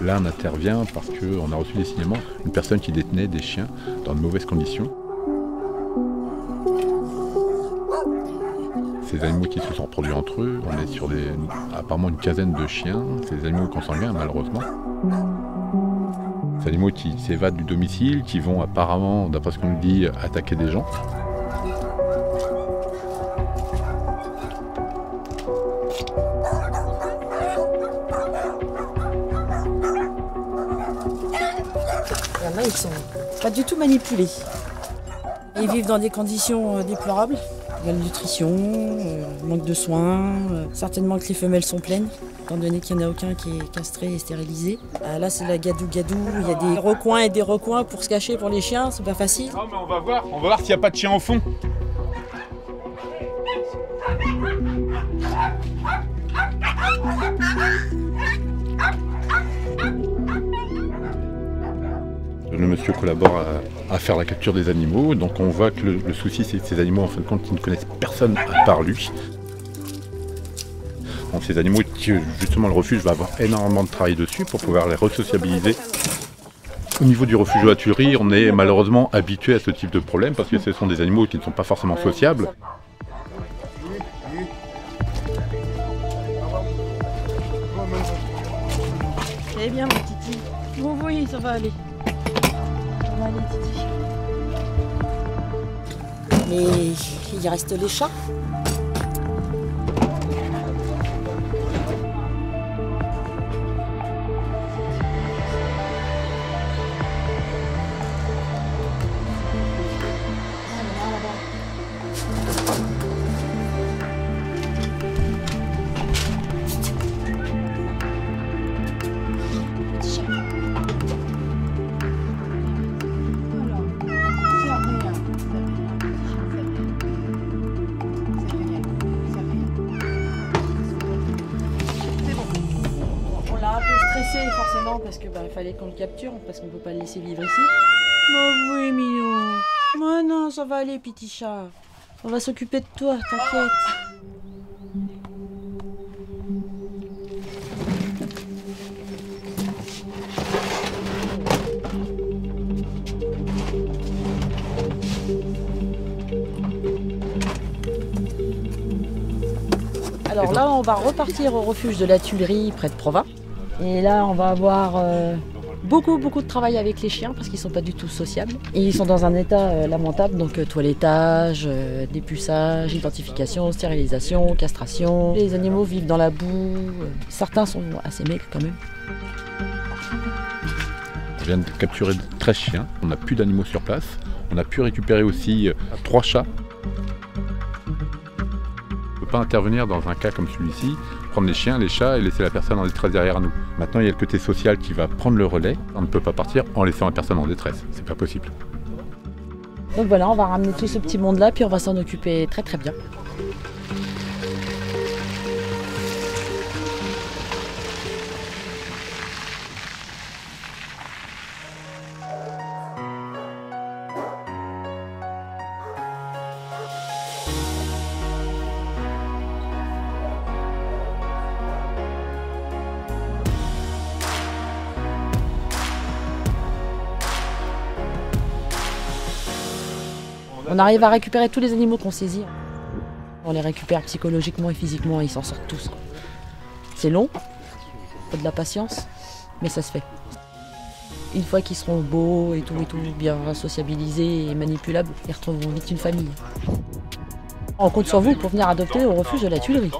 Là, on intervient parce qu'on a reçu des signalements d'une personne qui détenait des chiens dans de mauvaises conditions. Ces animaux qui se sont reproduits entre eux, on est sur apparemment une quinzaine de chiens, c'est des animaux consanguins malheureusement. Ces animaux qui s'évadent du domicile, qui vont apparemment, d'après ce qu'on nous dit, attaquer des gens. Il y en a, ils sont pas du tout manipulés. Ils vivent dans des conditions déplorables. Malnutrition, manque de soins, certainement que les femelles sont pleines, étant donné qu'il n'y en a aucun qui est castré et stérilisé. Là c'est la gadou-gadou, il y a des recoins et des recoins pour se cacher pour les chiens, c'est pas facile. Non mais on va voir s'il n'y a pas de chien au fond. Le monsieur collabore à faire la capture des animaux, donc on voit que le souci c'est que ces animaux en fin de compte ils ne connaissent personne à part lui. Donc ces animaux, justement le refuge va avoir énormément de travail dessus pour pouvoir les resociabiliser. Au niveau du refuge de la Tuilerie, on est malheureusement habitué à ce type de problème parce que ce sont des animaux qui ne sont pas forcément sociables. Eh bien mon titi, oui ça va aller. Mais il reste les chats. Forcément parce que fallait qu'on le capture, parce qu'on ne peut pas le laisser vivre ici. Oh oui mignon. Oh non, ça va aller petit chat. On va s'occuper de toi, t'inquiète. Alors là, on va repartir au refuge de la Tuilerie près de Provins. Et là, on va avoir beaucoup de travail avec les chiens parce qu'ils ne sont pas du tout sociables. Et ils sont dans un état lamentable, donc toilettage, dépuçage, identification, stérilisation, castration. Les animaux vivent dans la boue, certains sont assez maigres quand même. On vient de capturer 13 chiens, on n'a plus d'animaux sur place. On a pu récupérer aussi 3 chats. On ne peut pas intervenir dans un cas comme celui-ci, prendre les chiens, les chats et laisser la personne en détresse derrière nous. Maintenant, il y a le côté social qui va prendre le relais. On ne peut pas partir en laissant la personne en détresse. C'est pas possible. Donc voilà, on va ramener tout ce petit monde-là, puis on va s'en occuper très bien. On arrive à récupérer tous les animaux qu'on saisit. On les récupère psychologiquement et physiquement et ils s'en sortent tous. C'est long, faut de la patience, mais ça se fait. Une fois qu'ils seront beaux et tout, bien sociabilisés et manipulables, ils retrouveront vite une famille. On compte sur vous pour venir adopter au refuge de la Tuilerie.